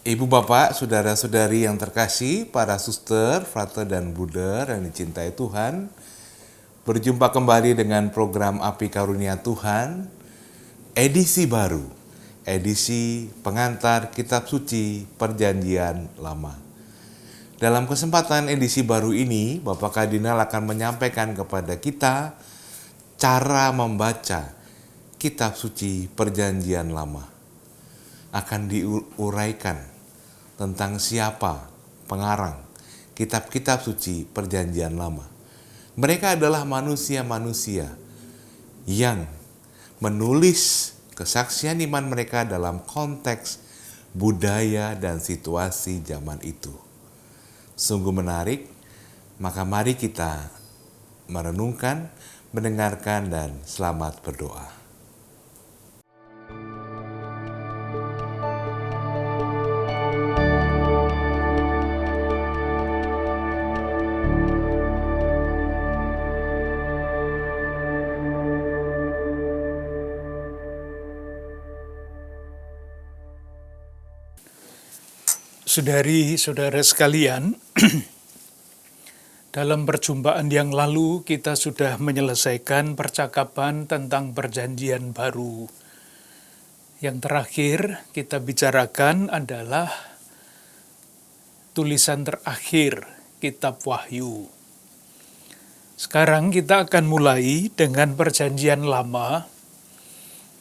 Ibu bapak, saudara-saudari yang terkasih, para suster, frater dan bruder yang dicintai Tuhan, berjumpa kembali dengan program Api Karunia Tuhan, edisi baru, edisi pengantar Kitab Suci Perjanjian Lama. Dalam kesempatan edisi baru ini, Bapak Kardinal akan menyampaikan kepada kita cara membaca Kitab Suci Perjanjian Lama. Akan diuraikan tentang siapa pengarang kitab-kitab suci Perjanjian Lama. Mereka adalah manusia-manusia yang menulis kesaksian iman mereka dalam konteks budaya dan situasi zaman itu. Sungguh menarik, maka mari kita merenungkan, mendengarkan, dan selamat berdoa. Saudari-saudara sekalian, dalam perjumpaan yang lalu kita sudah menyelesaikan percakapan tentang perjanjian baru. Yang terakhir kita bicarakan adalah tulisan terakhir kitab Wahyu. Sekarang kita akan mulai dengan perjanjian lama.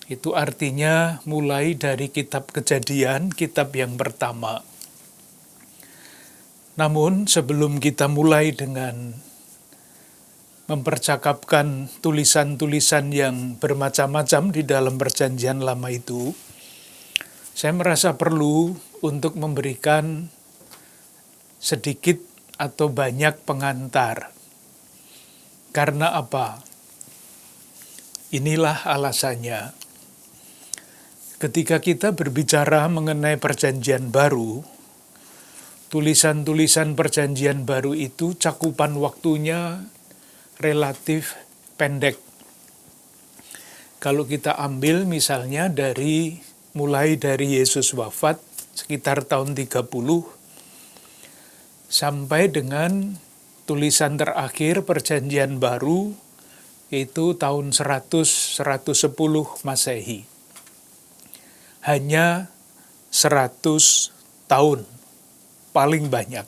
Itu artinya mulai dari kitab Kejadian, kitab yang pertama. Namun sebelum kita mulai dengan mempercakapkan tulisan-tulisan yang bermacam-macam di dalam perjanjian lama itu, saya merasa perlu untuk memberikan sedikit atau banyak pengantar. Karena apa? Inilah alasannya. Ketika kita berbicara mengenai perjanjian baru, tulisan-tulisan perjanjian baru itu cakupan waktunya relatif pendek. Kalau kita ambil misalnya mulai dari Yesus wafat sekitar tahun 30 sampai dengan tulisan terakhir perjanjian baru itu tahun 100-110 Masehi. Hanya 100 tahun paling banyak.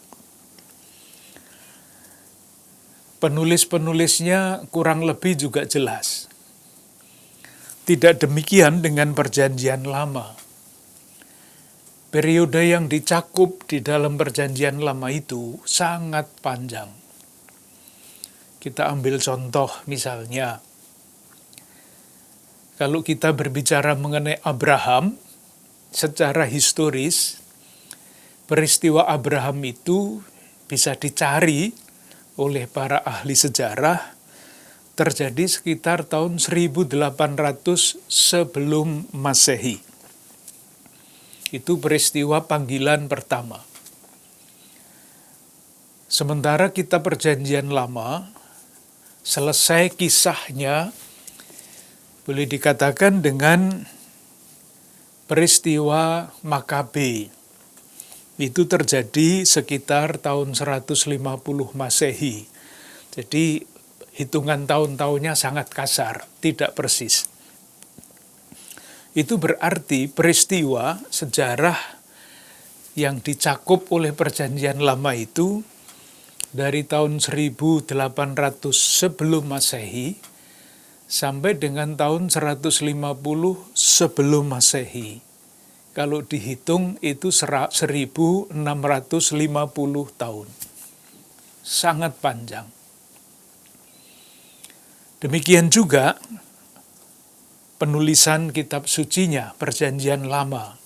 Penulis-penulisnya kurang lebih juga jelas. Tidak demikian dengan perjanjian lama. Periode yang dicakup di dalam perjanjian lama itu sangat panjang. Kita ambil contoh misalnya, kalau kita berbicara mengenai Abraham, secara historis, peristiwa Abraham itu bisa dicari oleh para ahli sejarah terjadi sekitar tahun 1800 sebelum Masehi. Itu peristiwa panggilan pertama. Sementara kitab Perjanjian Lama selesai kisahnya boleh dikatakan dengan peristiwa Makabe. Itu terjadi sekitar tahun 150 Masehi. Jadi hitungan tahun-tahunnya sangat kasar, tidak persis. Itu berarti peristiwa sejarah yang dicakup oleh perjanjian lama itu dari tahun 1800 sebelum Masehi sampai dengan tahun 150 sebelum Masehi. Kalau dihitung itu 1650 tahun. Sangat panjang. Demikian juga penulisan kitab sucinya, perjanjian lama.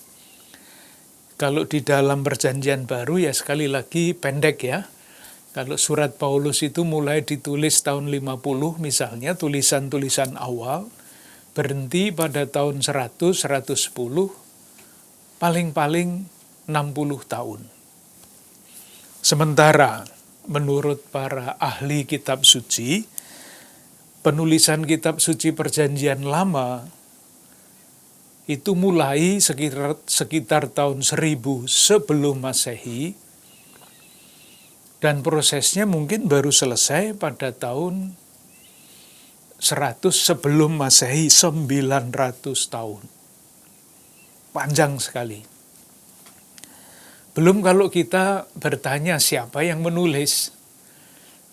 Kalau di dalam perjanjian baru ya sekali lagi pendek ya. Kalau surat Paulus itu mulai ditulis tahun 50 misalnya, tulisan-tulisan awal, berhenti pada tahun 100, 110, paling-paling 60 tahun. Sementara menurut para ahli kitab suci, penulisan kitab suci perjanjian lama itu mulai sekitar tahun 1000 sebelum Masehi, dan prosesnya mungkin baru selesai pada tahun 100 sebelum Masehi, 900 tahun. Panjang sekali. Belum kalau kita bertanya siapa yang menulis.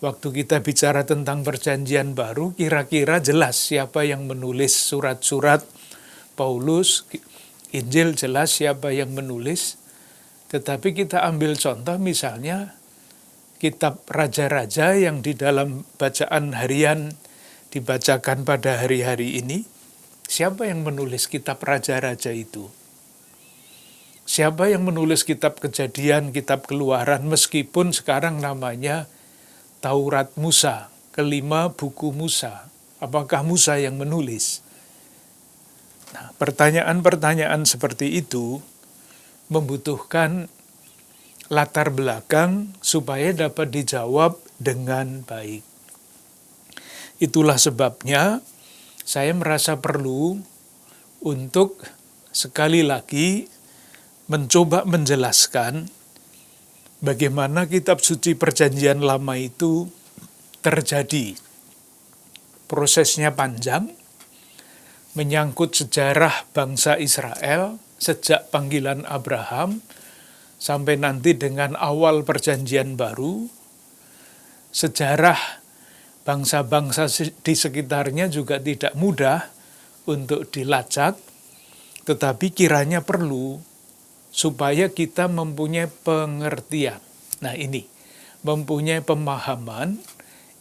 Waktu kita bicara tentang perjanjian baru, kira-kira jelas siapa yang menulis surat-surat Paulus, Injil jelas siapa yang menulis. Tetapi kita ambil contoh misalnya kitab Raja-Raja yang di dalam bacaan harian dibacakan pada hari-hari ini. Siapa yang menulis kitab Raja-Raja itu? Siapa yang menulis kitab Kejadian, kitab Keluaran, meskipun sekarang namanya Taurat Musa, kelima buku Musa. Apakah Musa yang menulis? Nah, pertanyaan-pertanyaan seperti itu membutuhkan latar belakang supaya dapat dijawab dengan baik. Itulah sebabnya saya merasa perlu untuk sekali lagi mencoba menjelaskan bagaimana kitab suci Perjanjian Lama itu terjadi. Prosesnya panjang, menyangkut sejarah bangsa Israel sejak panggilan Abraham sampai nanti dengan awal Perjanjian Baru. Sejarah bangsa-bangsa di sekitarnya juga tidak mudah untuk dilacak, tetapi kiranya perlu supaya kita mempunyai pengertian. Nah ini, mempunyai pemahaman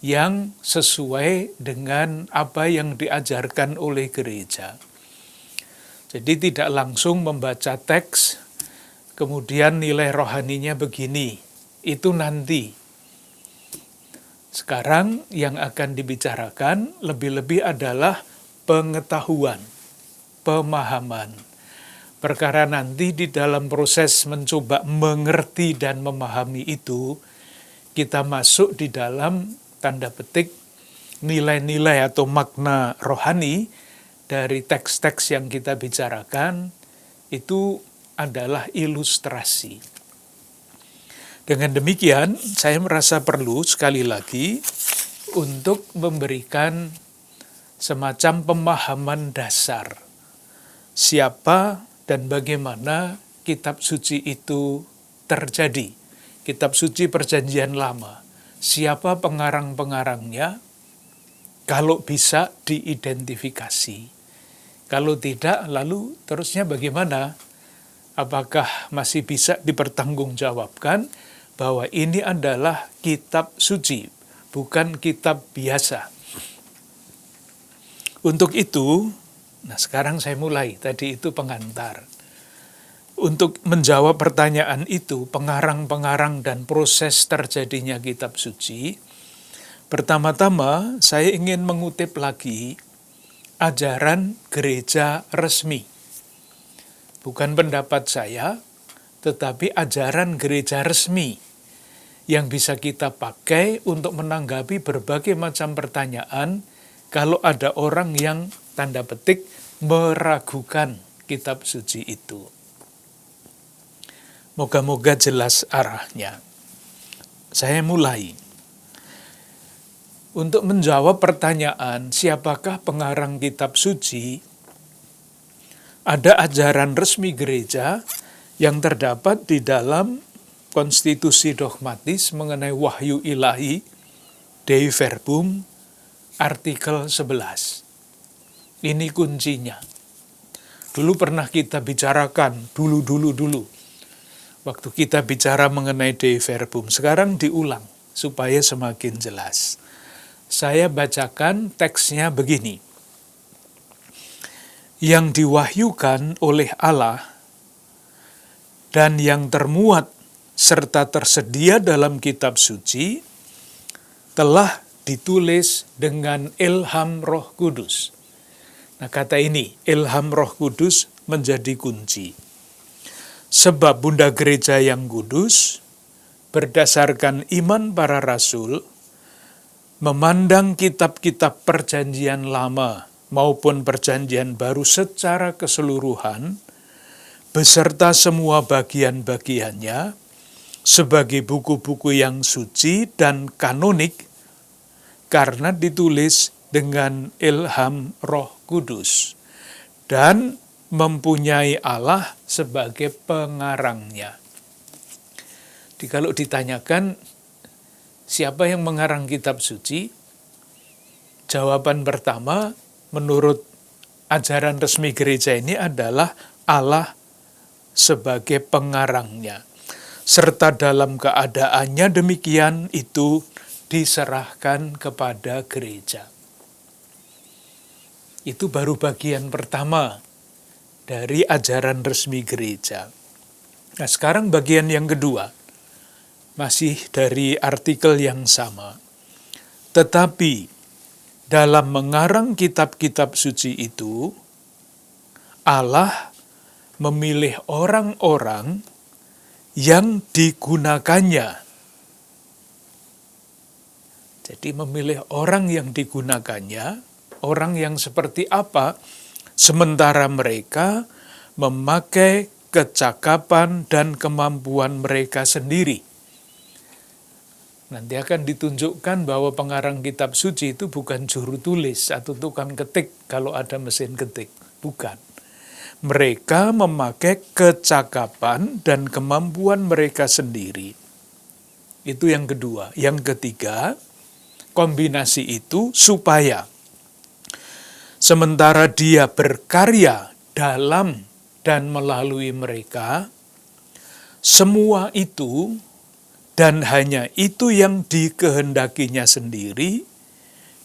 yang sesuai dengan apa yang diajarkan oleh gereja. Jadi tidak langsung membaca teks, kemudian nilai rohaninya begini, itu nanti. Sekarang yang akan dibicarakan lebih-lebih adalah pengetahuan, pemahaman. Perkara nanti di dalam proses mencoba mengerti dan memahami itu, kita masuk di dalam tanda petik nilai-nilai atau makna rohani dari teks-teks yang kita bicarakan, itu adalah ilustrasi. Dengan demikian, saya merasa perlu sekali lagi untuk memberikan semacam pemahaman dasar. Siapa dan bagaimana kitab suci itu terjadi. Kitab suci Perjanjian Lama. Siapa pengarang-pengarangnya? Kalau bisa diidentifikasi. Kalau tidak, lalu terusnya bagaimana? Apakah masih bisa dipertanggungjawabkan bahwa ini adalah kitab suci, bukan kitab biasa? Untuk itu, nah sekarang saya mulai, tadi itu pengantar. Untuk menjawab pertanyaan itu, pengarang-pengarang dan proses terjadinya kitab suci, pertama-tama saya ingin mengutip lagi ajaran gereja resmi. Bukan pendapat saya, tetapi ajaran gereja resmi yang bisa kita pakai untuk menanggapi berbagai macam pertanyaan kalau ada orang yang tanda petik meragukan kitab suci itu. Moga-moga jelas arahnya. Saya mulai. Untuk menjawab pertanyaan siapakah pengarang kitab suci, ada ajaran resmi gereja yang terdapat di dalam konstitusi dogmatis mengenai wahyu ilahi, Dei Verbum, artikel 11. Ini kuncinya. Dulu pernah kita bicarakan, dulu. Waktu kita bicara mengenai Dei Verbum, sekarang diulang supaya semakin jelas. Saya bacakan teksnya begini. Yang diwahyukan oleh Allah dan yang termuat serta tersedia dalam kitab suci telah ditulis dengan ilham Roh Kudus. Nah, kata ini, ilham Roh Kudus menjadi kunci. Sebab Bunda Gereja yang kudus, berdasarkan iman para rasul, memandang kitab-kitab Perjanjian Lama maupun Perjanjian Baru secara keseluruhan, beserta semua bagian-bagiannya, sebagai buku-buku yang suci dan kanonik, karena ditulis dengan ilham Roh Kudus, dan mempunyai Allah sebagai pengarangnya. Jadi kalau ditanyakan, siapa yang mengarang kitab suci? Jawaban pertama, menurut ajaran resmi gereja ini adalah Allah sebagai pengarangnya. Serta dalam keadaannya demikian itu diserahkan kepada gereja. Itu baru bagian pertama dari ajaran resmi gereja. Nah, sekarang bagian yang kedua, masih dari artikel yang sama. Tetapi dalam mengarang kitab-kitab suci itu, Allah memilih orang-orang yang digunakannya. Jadi memilih orang yang digunakannya, orang yang seperti apa, sementara mereka memakai kecakapan dan kemampuan mereka sendiri. Nanti akan ditunjukkan bahwa pengarang kitab suci itu bukan juru tulis atau tukang ketik kalau ada mesin ketik. Bukan. Mereka memakai kecakapan dan kemampuan mereka sendiri. Itu yang kedua. Yang ketiga, kombinasi itu supaya sementara dia berkarya dalam dan melalui mereka, semua itu dan hanya itu yang dikehendakinya sendiri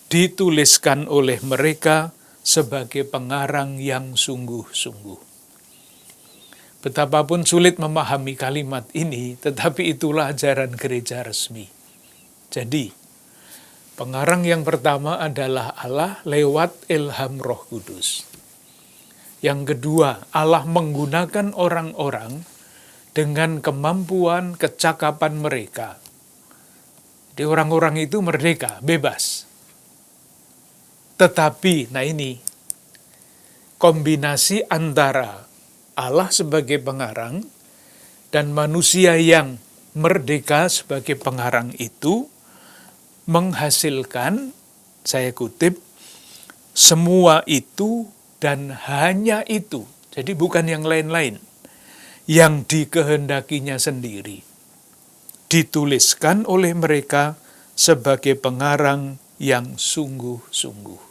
dituliskan oleh mereka sebagai pengarang yang sungguh-sungguh. Betapapun sulit memahami kalimat ini, tetapi itulah ajaran gereja resmi. Jadi, pengarang yang pertama adalah Allah lewat ilham Roh Kudus. Yang kedua, Allah menggunakan orang-orang dengan kemampuan kecakapan mereka. Jadi orang-orang itu merdeka, bebas. Tetapi, nah ini, kombinasi antara Allah sebagai pengarang dan manusia yang merdeka sebagai pengarang itu menghasilkan, saya kutip, semua itu dan hanya itu. Jadi bukan yang lain-lain. Yang dikehendakinya sendiri. Dituliskan oleh mereka sebagai pengarang yang sungguh-sungguh.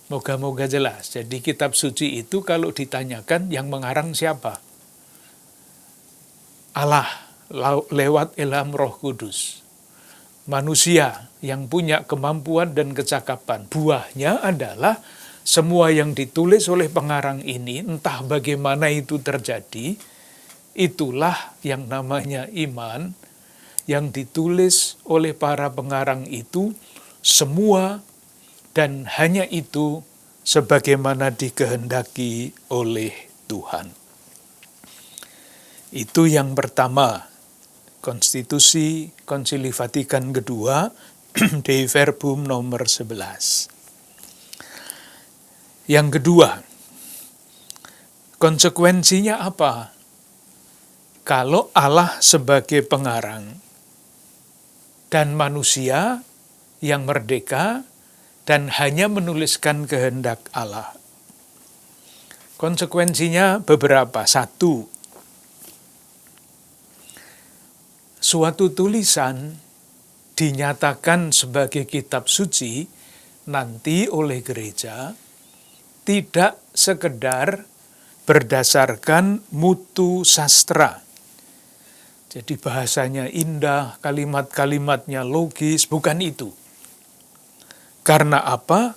Moga-moga jelas. Jadi kitab suci itu kalau ditanyakan yang mengarang siapa? Allah lewat ilham Roh Kudus. Manusia yang punya kemampuan dan kecakapan. Buahnya adalah semua yang ditulis oleh pengarang ini, entah bagaimana itu terjadi, itulah yang namanya iman, yang ditulis oleh para pengarang itu, semua dan hanya itu sebagaimana dikehendaki oleh Tuhan. Itu yang pertama, Konstitusi Konsili Vatikan II, Dei Verbum nomor 11. Yang kedua, konsekuensinya apa? Kalau Allah sebagai pengarang dan manusia yang merdeka dan hanya menuliskan kehendak Allah. Konsekuensinya beberapa. Satu, suatu tulisan dinyatakan sebagai kitab suci nanti oleh gereja tidak sekedar berdasarkan mutu sastra. Jadi bahasanya indah, kalimat-kalimatnya logis, bukan itu. Karena apa?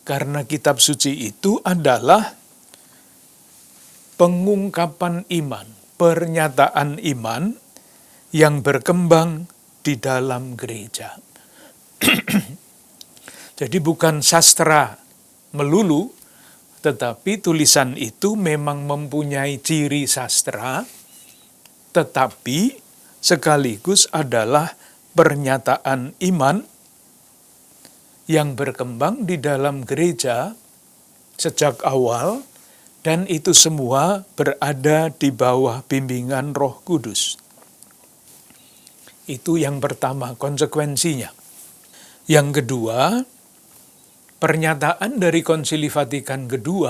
Karena kitab suci itu adalah pengungkapan iman, pernyataan iman yang berkembang di dalam gereja. Jadi bukan sastra melulu, tetapi tulisan itu memang mempunyai ciri sastra, tetapi sekaligus adalah pernyataan iman yang berkembang di dalam gereja sejak awal, dan itu semua berada di bawah bimbingan Roh Kudus. Itu yang pertama, konsekuensinya. Yang kedua, pernyataan dari Konsili Vatikan II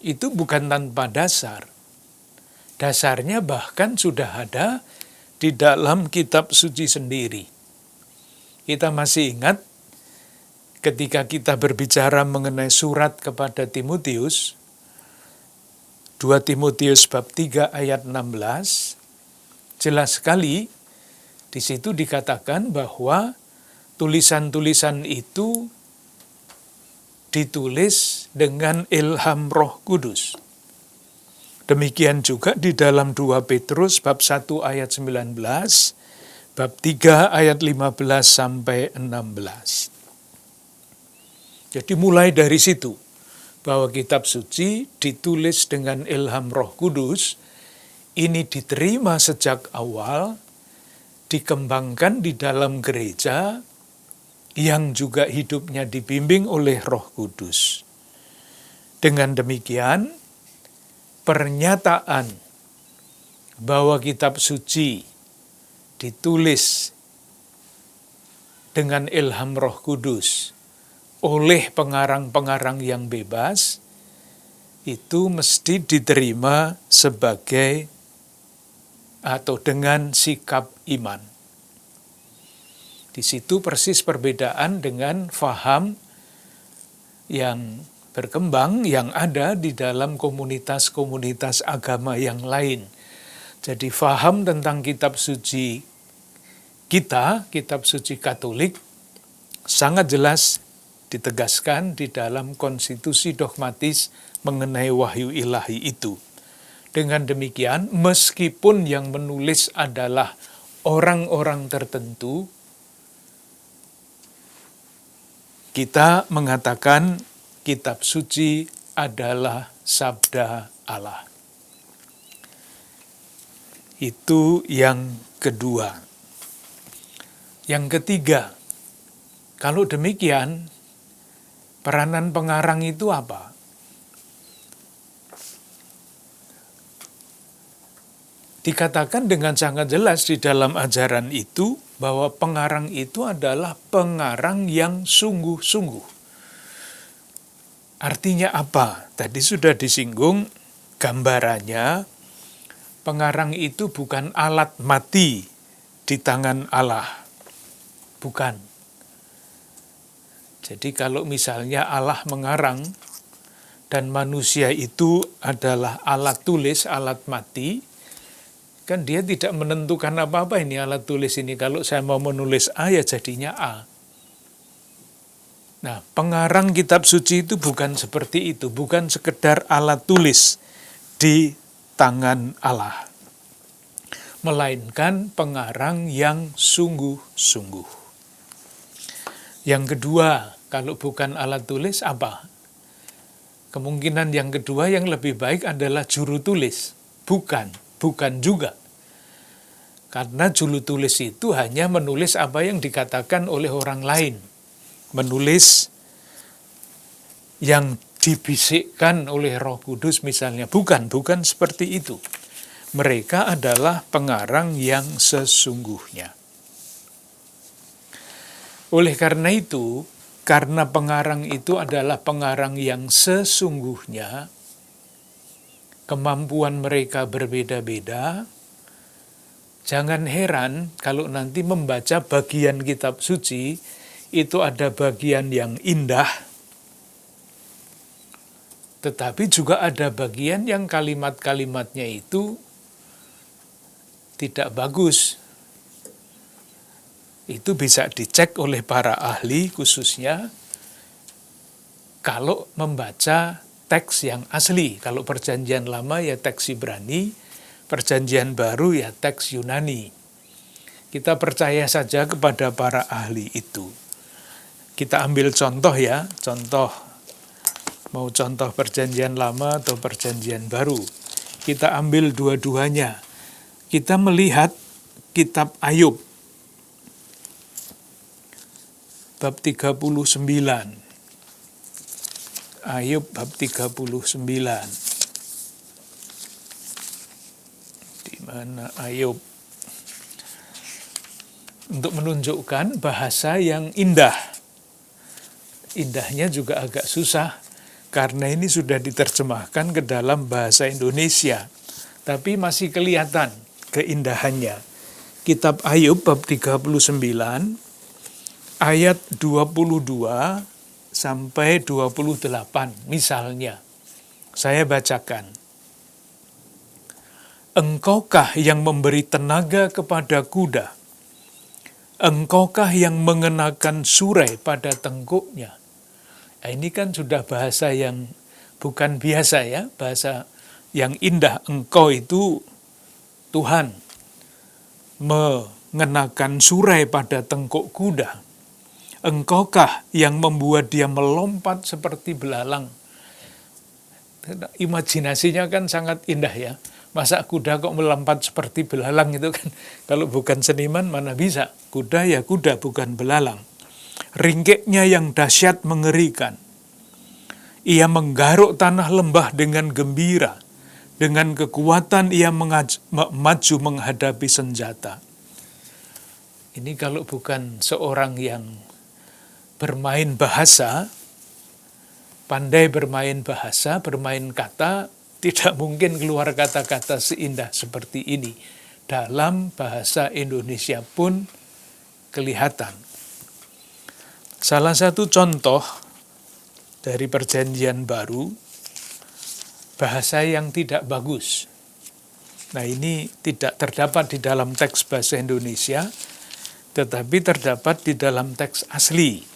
itu bukan tanpa dasar. Dasarnya bahkan sudah ada di dalam kitab suci sendiri. Kita masih ingat ketika kita berbicara mengenai surat kepada Timotius, 2 Timotius bab 3 ayat 16, jelas sekali di situ dikatakan bahwa tulisan-tulisan itu ditulis dengan ilham Roh Kudus. Demikian juga di dalam 2 Petrus bab 1 ayat 19, bab 3 ayat 15 sampai 16. Jadi mulai dari situ, bahwa kitab suci ditulis dengan ilham Roh Kudus, ini diterima sejak awal, dikembangkan di dalam gereja, yang juga hidupnya dibimbing oleh Roh Kudus. Dengan demikian, pernyataan bahwa kitab suci ditulis dengan ilham Roh Kudus oleh pengarang-pengarang yang bebas, itu mesti diterima sebagai atau dengan sikap iman. Di situ persis perbedaan dengan faham yang berkembang yang ada di dalam komunitas-komunitas agama yang lain. Jadi faham tentang kitab suci kita, kitab suci Katolik, sangat jelas ditegaskan di dalam konstitusi dogmatis mengenai wahyu ilahi itu. Dengan demikian, meskipun yang menulis adalah orang-orang tertentu, kita mengatakan kitab suci adalah sabda Allah. Itu yang kedua. Yang ketiga, kalau demikian, peranan pengarang itu apa? Dikatakan dengan sangat jelas di dalam ajaran itu bahwa pengarang itu adalah pengarang yang sungguh-sungguh. Artinya apa? Tadi sudah disinggung gambarannya, pengarang itu bukan alat mati di tangan Allah. Bukan. Jadi kalau misalnya Allah mengarang dan manusia itu adalah alat tulis, alat mati, kan dia tidak menentukan apa-apa ini alat tulis ini. Kalau saya mau menulis A ya jadinya A. Nah, pengarang kitab suci itu bukan seperti itu, bukan sekedar alat tulis di tangan Allah. Melainkan pengarang yang sungguh-sungguh. Yang kedua, kalau bukan alat tulis apa? Kemungkinan yang kedua yang lebih baik adalah juru tulis. Bukan juga. Karena juru tulis itu hanya menulis apa yang dikatakan oleh orang lain. Menulis yang dibisikkan oleh Roh Kudus misalnya. Bukan seperti itu. Mereka adalah pengarang yang sesungguhnya. Oleh karena itu, karena pengarang itu adalah pengarang yang sesungguhnya, kemampuan mereka berbeda-beda. Jangan heran kalau nanti membaca bagian kitab suci, itu ada bagian yang indah, tetapi juga ada bagian yang kalimat-kalimatnya itu tidak bagus. Itu bisa dicek oleh para ahli khususnya kalau membaca teks yang asli. Kalau perjanjian lama ya teks Ibrani, perjanjian baru ya teks Yunani. Kita percaya saja kepada para ahli itu. Kita ambil contoh ya, mau contoh perjanjian lama atau perjanjian baru. Kita ambil dua-duanya. Kita melihat kitab Ayub. bab 39. Ayub bab 39. Di mana Ayub? Untuk menunjukkan bahasa yang indah. Indahnya juga agak susah, karena ini sudah diterjemahkan ke dalam bahasa Indonesia. Tapi masih kelihatan keindahannya. Kitab Ayub bab 39, ayat 22 sampai 28 misalnya. Saya bacakan. Engkaukah yang memberi tenaga kepada kuda? Engkaukah yang mengenakan surai pada tengkuknya? Nah, ini kan sudah bahasa yang bukan biasa ya, bahasa yang indah. Engkau itu Tuhan mengenakan surai pada tengkuk kuda. Engkaukah yang membuat dia melompat seperti belalang? Imajinasinya kan sangat indah ya. Masa kuda kok melompat seperti belalang itu kan? Kalau bukan seniman mana bisa? Kuda ya kuda, bukan belalang. Ringkiknya yang dahsyat mengerikan. Ia menggaruk tanah lembah dengan gembira. Dengan kekuatan ia maju menghadapi senjata. Ini kalau bukan seorang yang bermain bahasa, pandai bermain bahasa, bermain kata, tidak mungkin keluar kata-kata seindah seperti ini. Dalam bahasa Indonesia pun kelihatan. Salah satu contoh dari Perjanjian Baru, bahasa yang tidak bagus. Nah, ini tidak terdapat di dalam teks bahasa Indonesia, tetapi terdapat di dalam teks asli.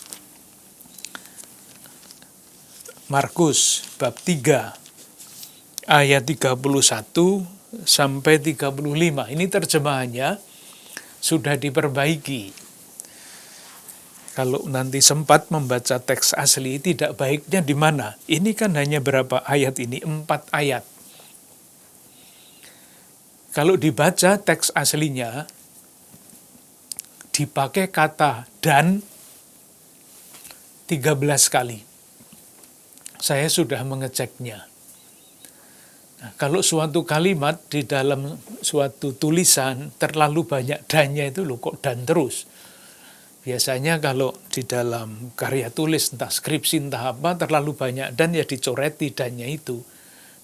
Markus bab 3 ayat 31 sampai 35. Ini terjemahannya sudah diperbaiki. Kalau nanti sempat membaca teks asli, tidak baiknya di mana? Ini kan hanya berapa ayat ini? 4 ayat. Kalau dibaca teks aslinya, dipakai kata dan 13 kali. Saya sudah mengeceknya. Nah, kalau suatu kalimat di dalam suatu tulisan terlalu banyak dannya itu loh, kok dan terus. Biasanya kalau di dalam karya tulis, entah skripsi, entah apa, terlalu banyak dan ya dicoreti dannya itu.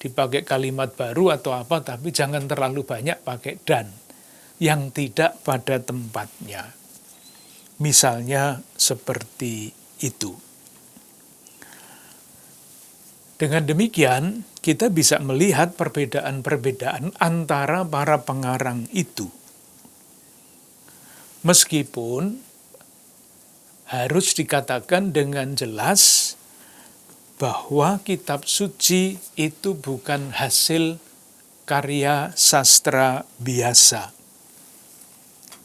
Dipakai kalimat baru atau apa, tapi jangan terlalu banyak pakai dan. Yang tidak pada tempatnya. Misalnya seperti itu. Dengan demikian, kita bisa melihat perbedaan-perbedaan antara para pengarang itu. Meskipun harus dikatakan dengan jelas bahwa kitab suci itu bukan hasil karya sastra biasa.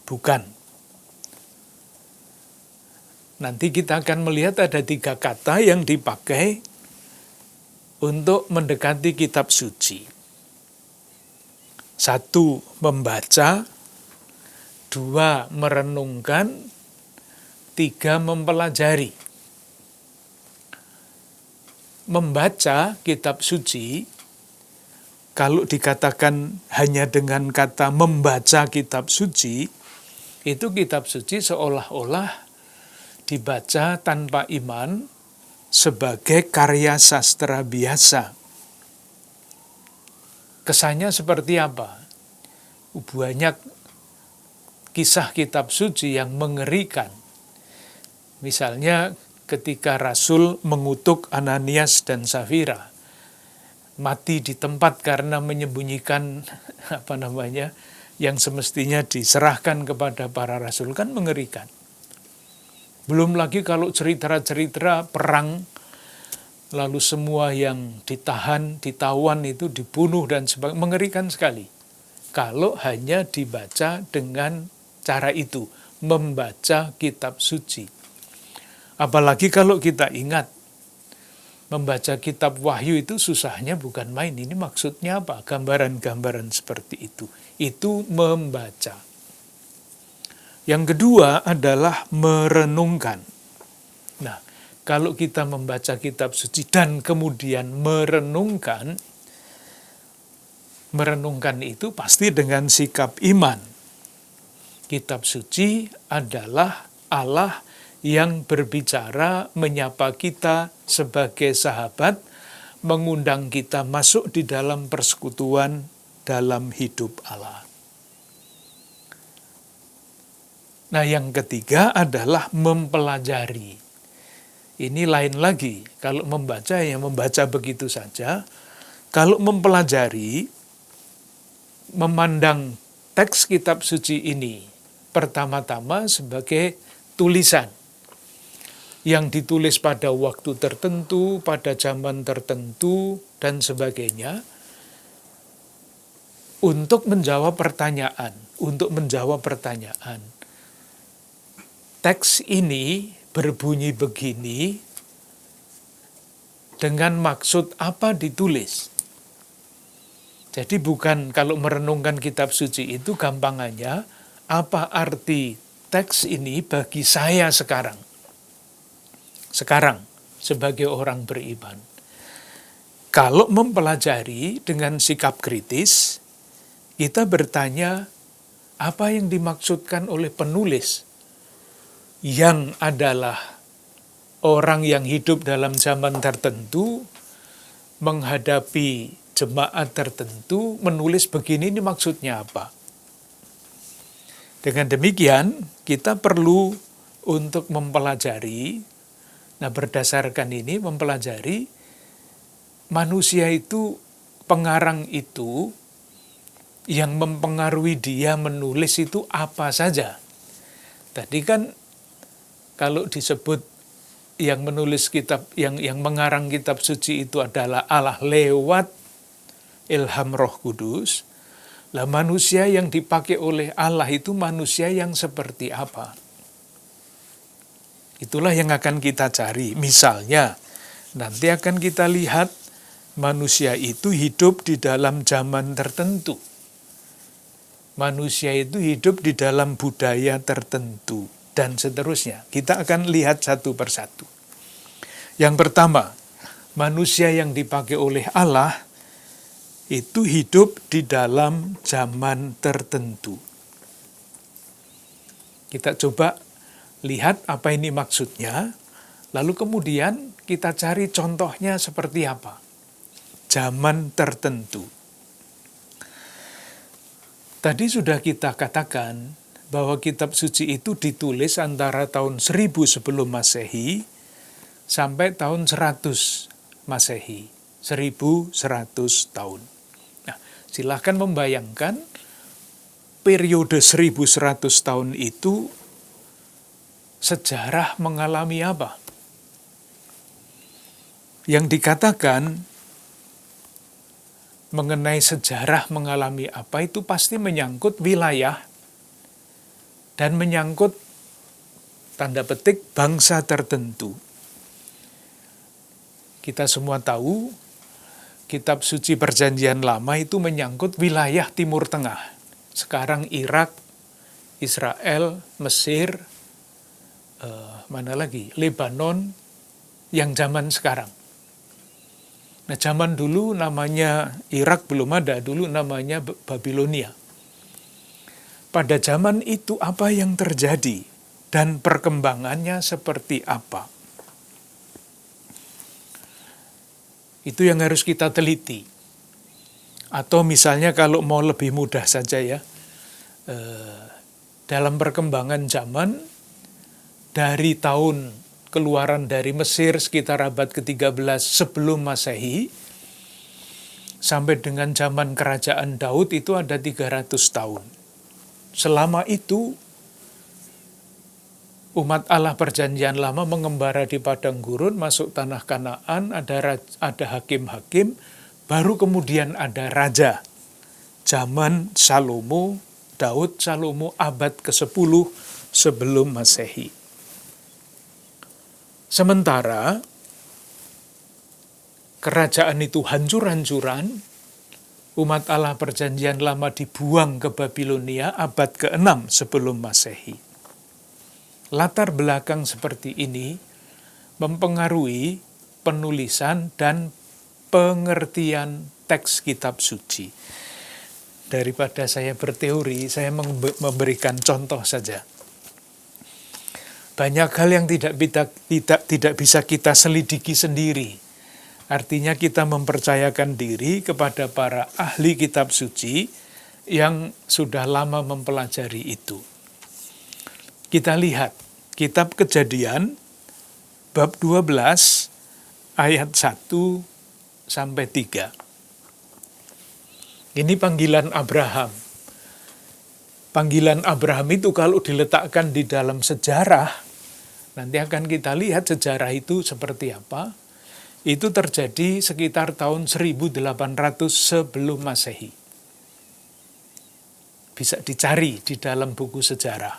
Bukan. Nanti kita akan melihat ada 3 kata yang dipakai untuk mendekati kitab suci. 1, membaca. 2, merenungkan. 3, mempelajari. Membaca kitab suci, kalau dikatakan hanya dengan kata membaca kitab suci, itu kitab suci seolah-olah dibaca tanpa iman, sebagai karya sastra biasa. Kesannya seperti apa? Banyak kisah kitab suci yang mengerikan. Misalnya ketika Rasul mengutuk Ananias dan Safira, mati di tempat karena menyembunyikan yang semestinya diserahkan kepada para rasul, kan mengerikan. Belum lagi kalau cerita-cerita perang, lalu semua yang ditahan, ditawan itu dibunuh dan sebagainya, mengerikan sekali. Kalau hanya dibaca dengan cara itu, membaca kitab suci. Apalagi kalau kita ingat, membaca kitab Wahyu itu susahnya bukan main. Ini maksudnya apa? Gambaran-gambaran seperti itu. Itu membaca. Yang kedua adalah merenungkan. Nah, kalau kita membaca kitab suci dan kemudian merenungkan itu pasti dengan sikap iman. Kitab suci adalah Allah yang berbicara, menyapa kita sebagai sahabat, mengundang kita masuk di dalam persekutuan dalam hidup Allah. Nah, yang ketiga adalah mempelajari. Ini lain lagi. Kalau membaca, ya membaca begitu saja. Kalau mempelajari, memandang teks kitab suci ini pertama-tama sebagai tulisan yang ditulis pada waktu tertentu, pada zaman tertentu, dan sebagainya, untuk menjawab pertanyaan. Teks ini berbunyi begini, dengan maksud apa ditulis? Jadi bukan kalau merenungkan kitab suci itu gampangannya, apa arti teks ini bagi saya sekarang sebagai orang beriman. Kalau mempelajari dengan sikap kritis, kita bertanya apa yang dimaksudkan oleh penulis yang adalah orang yang hidup dalam zaman tertentu, menghadapi jemaat tertentu, menulis begini, ini maksudnya apa? Dengan demikian, kita perlu untuk mempelajari. Nah, berdasarkan ini mempelajari, manusia itu, pengarang itu, yang mempengaruhi dia menulis itu apa saja. Tadi kan kalau disebut yang menulis kitab, yang mengarang kitab suci itu adalah Allah lewat ilham Roh Kudus. Lah, manusia yang dipakai oleh Allah itu manusia yang seperti apa? Itulah yang akan kita cari. Misalnya, nanti akan kita lihat manusia itu hidup di dalam zaman tertentu. Manusia itu hidup di dalam budaya tertentu, dan seterusnya. Kita akan lihat satu persatu. Yang pertama, manusia yang dipakai oleh Allah itu hidup di dalam zaman tertentu. Kita coba lihat apa ini maksudnya, lalu kemudian kita cari contohnya seperti apa. Zaman tertentu. Tadi sudah kita katakan bahwa kitab suci itu ditulis antara tahun 1000 sebelum Masehi sampai tahun 100 Masehi. 1100 tahun. Nah, silahkan membayangkan periode 1100 tahun itu sejarah mengalami apa? Yang dikatakan mengenai sejarah mengalami apa itu pasti menyangkut wilayah dan menyangkut tanda petik bangsa tertentu. Kita semua tahu kitab suci Perjanjian Lama itu menyangkut wilayah Timur Tengah. Sekarang Irak, Israel, Mesir, Lebanon, yang zaman sekarang. Nah, zaman dulu namanya Irak belum ada, dulu namanya Babilonia. Pada zaman itu apa yang terjadi dan perkembangannya seperti apa? Itu yang harus kita teliti. Atau misalnya kalau mau lebih mudah saja ya, dalam perkembangan zaman, dari tahun keluaran dari Mesir sekitar abad ke-13 sebelum Masehi, sampai dengan zaman kerajaan Daud itu ada 300 tahun. Selama itu, umat Allah Perjanjian Lama mengembara di padang gurun, masuk tanah Kanaan, ada hakim-hakim, baru kemudian ada raja. Zaman Salomo, Daud Salomo abad ke-10 sebelum Masehi. Sementara kerajaan itu hancur-hancuran, umat Allah Perjanjian Lama dibuang ke Babilonia abad ke-6 sebelum Masehi. Latar belakang seperti ini mempengaruhi penulisan dan pengertian teks kitab suci. Daripada saya berteori, saya memberikan contoh saja. Banyak hal yang tidak bisa kita selidiki sendiri. Artinya kita mempercayakan diri kepada para ahli kitab suci yang sudah lama mempelajari itu. Kita lihat kitab Kejadian bab 12 ayat 1 sampai 3. Ini panggilan Abraham. Panggilan Abraham itu kalau diletakkan di dalam sejarah, nanti akan kita lihat sejarah itu seperti apa. Itu terjadi sekitar tahun 1800 sebelum Masehi. Bisa dicari di dalam buku sejarah.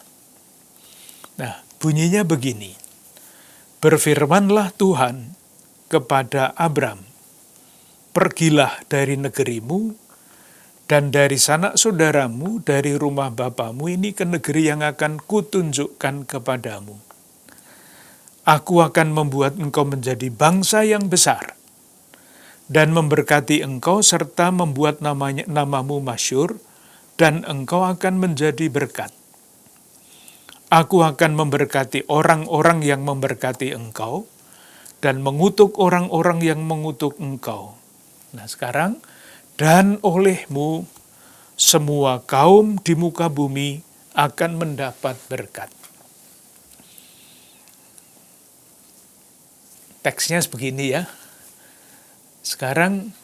Nah, bunyinya begini. Berfirmanlah Tuhan kepada Abram, pergilah dari negerimu, dan dari sanak saudaramu, dari rumah bapamu ini ke negeri yang akan kutunjukkan kepadamu. Aku akan membuat engkau menjadi bangsa yang besar, dan memberkati engkau serta membuat namamu masyhur, dan engkau akan menjadi berkat. Aku akan memberkati orang-orang yang memberkati engkau, dan mengutuk orang-orang yang mengutuk engkau. Nah sekarang, dan olehmu semua kaum di muka bumi akan mendapat berkat. Teksnya begini ya. Sekarang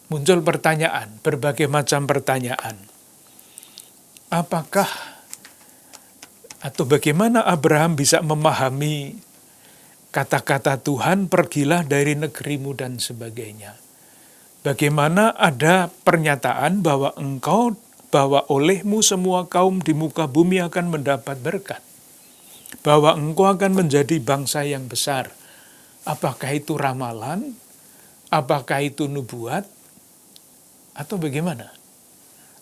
muncul pertanyaan, berbagai macam pertanyaan. Apakah atau bagaimana Abraham bisa memahami kata-kata Tuhan, pergilah dari negerimu dan sebagainya? Bagaimana ada pernyataan bahwa olehmu semua kaum di muka bumi akan mendapat berkat? Bahwa engkau akan menjadi bangsa yang besar. Apakah itu ramalan? Apakah itu nubuat? Atau bagaimana?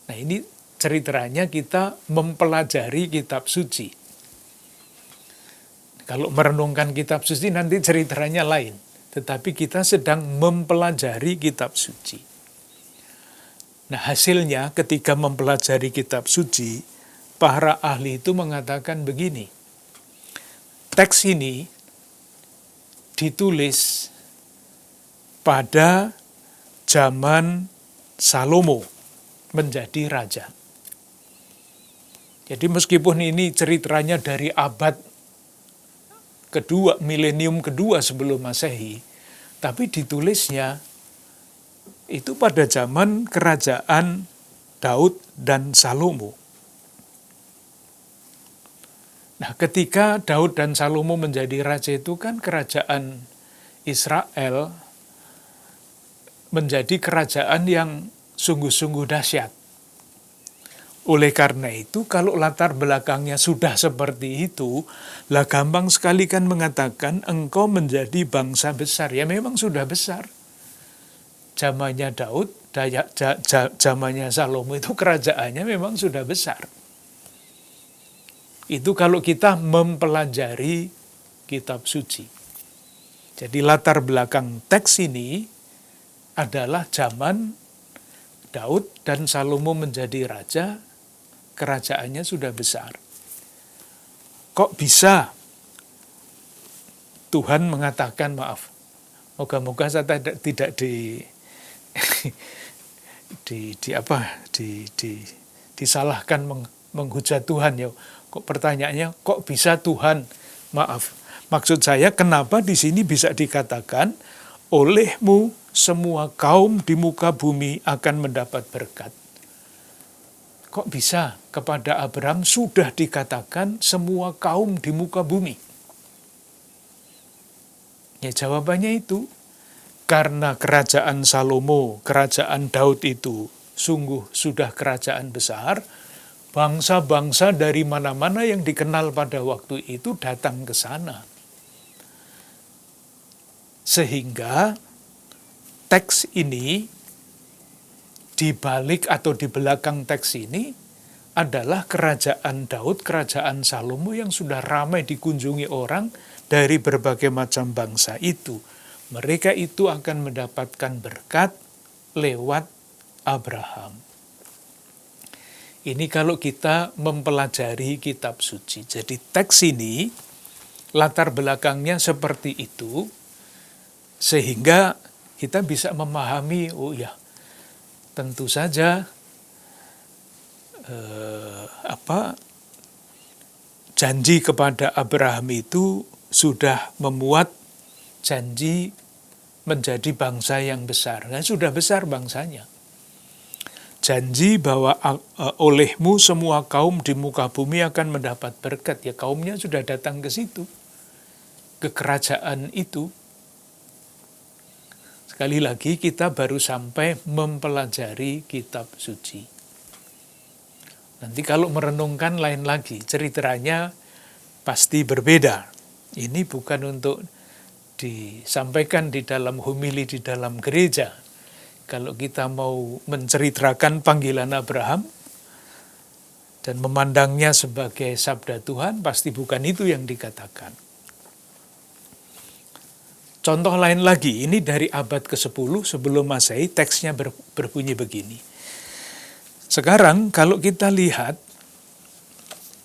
Nah ini ceritanya kita mempelajari kitab suci. Kalau merenungkan kitab suci nanti ceritanya lain. Tetapi kita sedang mempelajari kitab suci. Nah hasilnya ketika mempelajari kitab suci, para ahli itu mengatakan begini. Teks ini ditulis pada zaman Salomo menjadi raja. Jadi meskipun ini ceritanya dari abad kedua, milenium kedua sebelum Masehi, tapi ditulisnya itu pada zaman kerajaan Daud dan Salomo. Nah, ketika Daud dan Salomo menjadi raja itu kan kerajaan Israel menjadi kerajaan yang sungguh-sungguh dahsyat. Oleh karena itu, kalau latar belakangnya sudah seperti itu, lah gampang sekali kan mengatakan engkau menjadi bangsa besar. Ya memang sudah besar. Zamannya Daud, zamannya Salomo itu kerajaannya memang sudah besar. Itu kalau kita mempelajari kitab suci. Jadi latar belakang teks ini adalah zaman Daud dan Salomo menjadi raja, kerajaannya sudah besar. Kok bisa Tuhan mengatakan maaf? Moga-moga saya tidak disalahkan menghujat Tuhan ya. Kok pertanyaannya kok bisa Tuhan maaf? Maksud saya kenapa di sini bisa dikatakan olehmu semua kaum di muka bumi akan mendapat berkat. Kok bisa kepada Abraham sudah dikatakan semua kaum di muka bumi? Ya jawabannya itu, karena kerajaan Salomo, kerajaan Daud itu sungguh sudah kerajaan besar, bangsa-bangsa dari mana-mana yang dikenal pada waktu itu datang ke sana. Sehingga teks ini di balik atau di belakang teks ini adalah kerajaan Daud, kerajaan Salomo yang sudah ramai dikunjungi orang dari berbagai macam bangsa itu. Mereka itu akan mendapatkan berkat lewat Abraham. Ini kalau kita mempelajari kitab suci. Jadi teks ini latar belakangnya seperti itu, sehingga kita bisa memahami, oh ya, tentu saja janji kepada Abraham itu sudah memuat janji menjadi bangsa yang besar. Nah, sudah besar bangsanya. Janji bahwa olehmu semua kaum di muka bumi akan mendapat berkat. Ya, kaumnya sudah datang ke situ, ke kerajaan itu. Sekali lagi kita baru sampai mempelajari kitab suci. Nanti kalau merenungkan lain lagi, ceritanya pasti berbeda. Ini bukan untuk disampaikan di dalam homili di dalam gereja. Kalau kita mau menceritakan panggilan Abraham dan memandangnya sebagai sabda Tuhan, pasti bukan itu yang dikatakan. Contoh lain lagi, ini dari abad ke-10 sebelum Masehi, teksnya berbunyi begini. Sekarang kalau kita lihat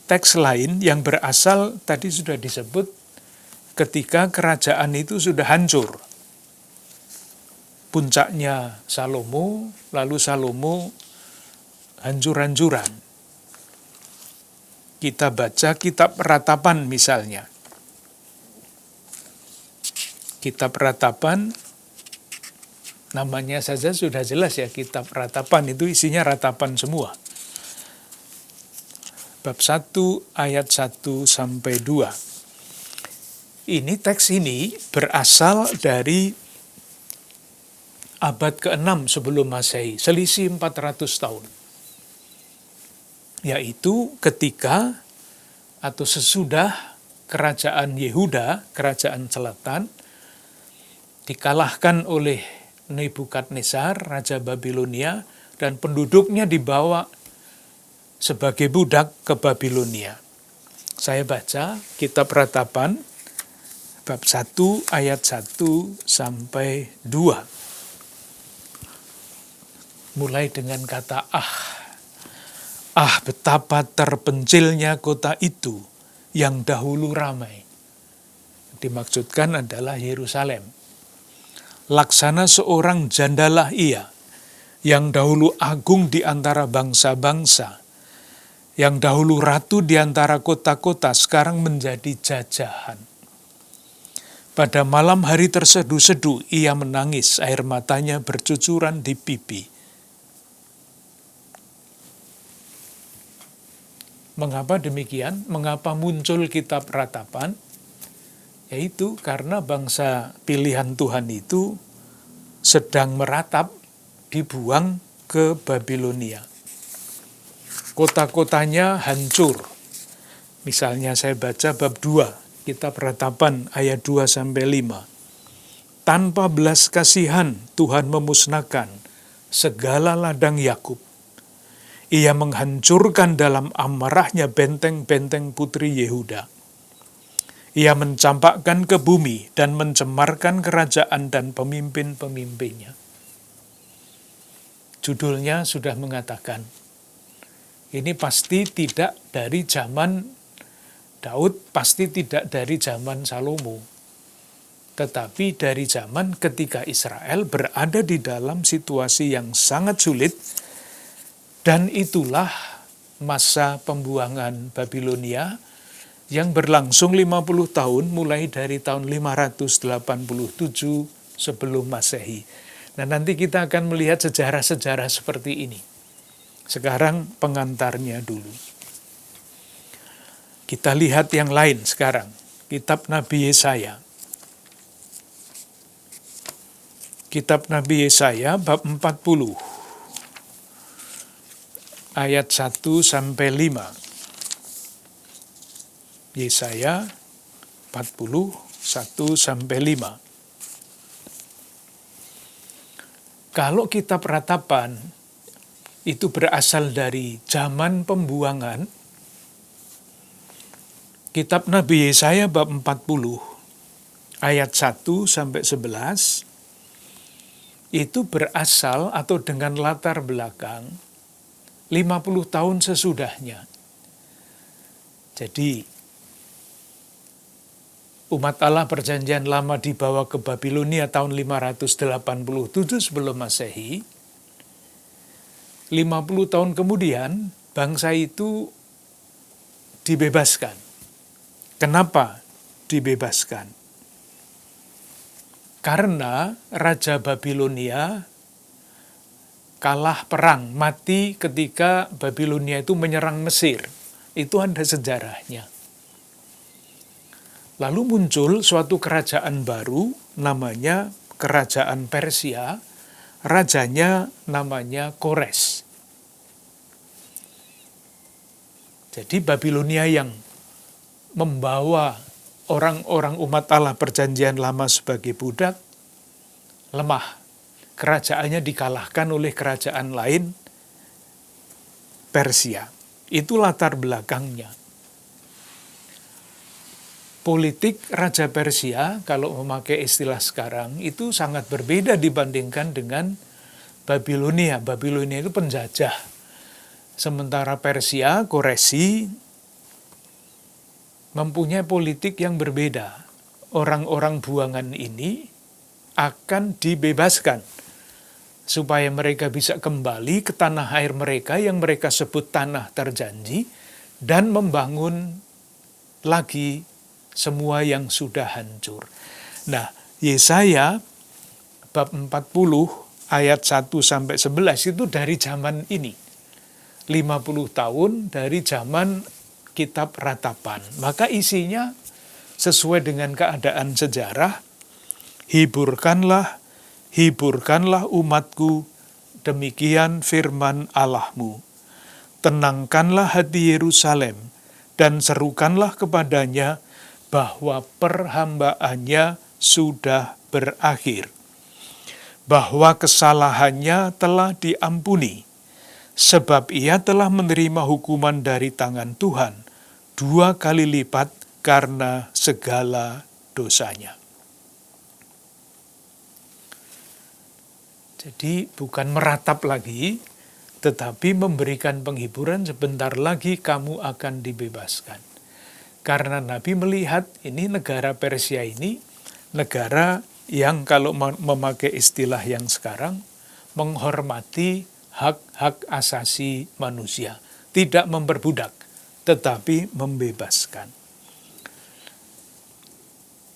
teks lain yang berasal, tadi sudah disebut, ketika kerajaan itu sudah hancur. Puncaknya Salomo, lalu Salomo hancur-hancuran. Kita baca kitab Ratapan misalnya. Kitab Ratapan, namanya saja sudah jelas ya, kitab Ratapan itu isinya ratapan semua. Bab 1 ayat 1 sampai 2. Ini teks ini berasal dari abad ke-6 sebelum Masehi, selisih 400 tahun. Yaitu ketika atau sesudah kerajaan Yehuda, kerajaan selatan, dikalahkan oleh Nebukadnezar, Raja Babilonia, dan penduduknya dibawa sebagai budak ke Babilonia. Saya baca kitab Ratapan, bab 1 ayat 1 sampai 2. Mulai dengan kata betapa terpencilnya kota itu yang dahulu ramai. Dimaksudkan adalah Yerusalem. Laksana seorang jandalah ia, yang dahulu agung di antara bangsa-bangsa, yang dahulu ratu di antara kota-kota, sekarang menjadi jajahan. Pada malam hari terseduh-seduh, ia menangis, air matanya bercucuran di pipi. Mengapa demikian? Mengapa muncul kitab Ratapan? Yaitu karena bangsa pilihan Tuhan itu sedang meratap, dibuang ke Babilonia. Kota-kotanya hancur. Misalnya saya baca bab 2, kitab Ratapan ayat 2 sampai 5. Tanpa belas kasihan Tuhan memusnahkan segala ladang Yakub. Ia menghancurkan dalam amarahnya benteng-benteng putri Yehuda. Ia mencampakkan ke bumi dan mencemarkan kerajaan dan pemimpin-pemimpinnya. Judulnya sudah mengatakan, ini pasti tidak dari zaman Daud, pasti tidak dari zaman Salomo. Tetapi dari zaman ketika Israel berada di dalam situasi yang sangat sulit, dan itulah masa pembuangan Babilonia yang berlangsung 50 tahun mulai dari tahun 587 sebelum Masehi. Nah, nanti kita akan melihat sejarah-sejarah seperti ini. Sekarang pengantarnya dulu. Kita lihat yang lain sekarang. Kitab Nabi Yesaya. Kitab Nabi Yesaya bab 40. Ayat 1 sampai 5. Yesaya 40, 1 sampai 5. Kalau kitab Ratapan itu berasal dari zaman pembuangan. Kitab Nabi Yesaya bab 40 ayat 1 sampai 11 itu berasal atau dengan latar belakang 50 tahun sesudahnya. Jadi umat Allah perjanjian lama dibawa ke Babilonia tahun 587 sebelum Masehi. 50 tahun kemudian bangsa itu dibebaskan. Kenapa dibebaskan? Karena Raja Babilonia kalah perang, mati ketika Babilonia itu menyerang Mesir. Itu ada sejarahnya. Lalu muncul suatu kerajaan baru, namanya Kerajaan Persia, rajanya namanya Kores. Jadi Babilonia yang membawa orang-orang umat Allah perjanjian lama sebagai budak, lemah. Kerajaannya dikalahkan oleh kerajaan lain, Persia. Itu latar belakangnya. Politik Raja Persia, kalau memakai istilah sekarang, itu sangat berbeda dibandingkan dengan Babilonia. Babilonia itu penjajah. Sementara Persia, Koresi, mempunyai politik yang berbeda. Orang-orang buangan ini akan dibebaskan supaya mereka bisa kembali ke tanah air mereka yang mereka sebut tanah terjanji dan membangun lagi semua yang sudah hancur. Nah, Yesaya bab 40 ayat 1 sampai 11 itu dari zaman ini. 50 tahun dari zaman kitab ratapan. Maka isinya sesuai dengan keadaan sejarah. Hiburkanlah, hiburkanlah umatku, demikian firman Allahmu. Tenangkanlah hati Yerusalem, dan serukanlah kepadanya bahwa perhambaannya sudah berakhir. Bahwa kesalahannya telah diampuni, sebab ia telah menerima hukuman dari tangan Tuhan 2 kali lipat karena segala dosanya. Jadi bukan meratap lagi, tetapi memberikan penghiburan, sebentar lagi kamu akan dibebaskan. Karena Nabi melihat ini negara Persia ini, negara yang kalau memakai istilah yang sekarang, menghormati hak-hak asasi manusia. Tidak memperbudak, tetapi membebaskan.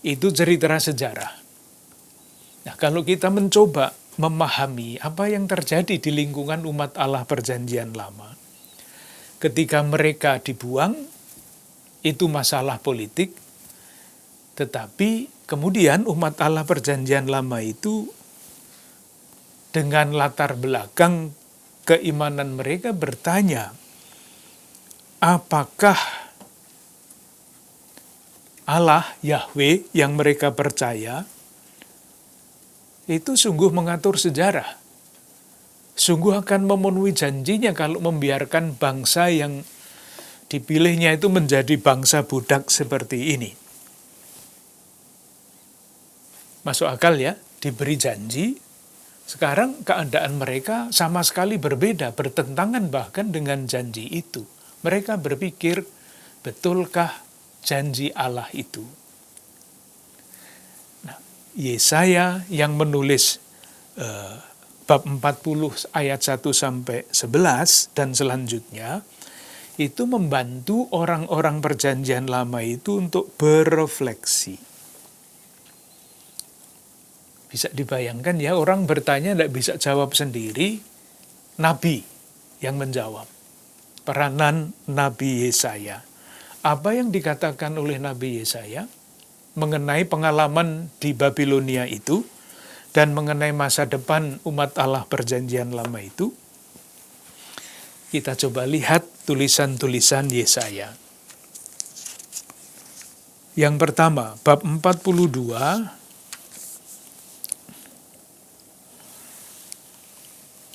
Itu cerita sejarah. Nah, kalau kita mencoba memahami apa yang terjadi di lingkungan umat Allah perjanjian lama, ketika mereka dibuang, itu masalah politik, tetapi kemudian umat Allah perjanjian lama itu dengan latar belakang keimanan mereka bertanya, apakah Allah, Yahweh yang mereka percaya, itu sungguh mengatur sejarah. Sungguh akan memenuhi janjinya kalau membiarkan bangsa yang dipilihnya itu menjadi bangsa budak seperti ini. Masuk akal ya, diberi janji, sekarang keadaan mereka sama sekali berbeda, bertentangan bahkan dengan janji itu. Mereka berpikir, betulkah janji Allah itu? Nah, Yesaya yang menulis bab 40 ayat 1 sampai 11 dan selanjutnya, itu membantu orang-orang perjanjian lama itu untuk berefleksi. Bisa dibayangkan ya, orang bertanya tidak bisa jawab sendiri, Nabi yang menjawab. Peranan Nabi Yesaya. Apa yang dikatakan oleh Nabi Yesaya mengenai pengalaman di Babilonia itu dan mengenai masa depan umat Allah perjanjian lama itu, kita coba lihat tulisan-tulisan Yesaya. Yang pertama, bab 42,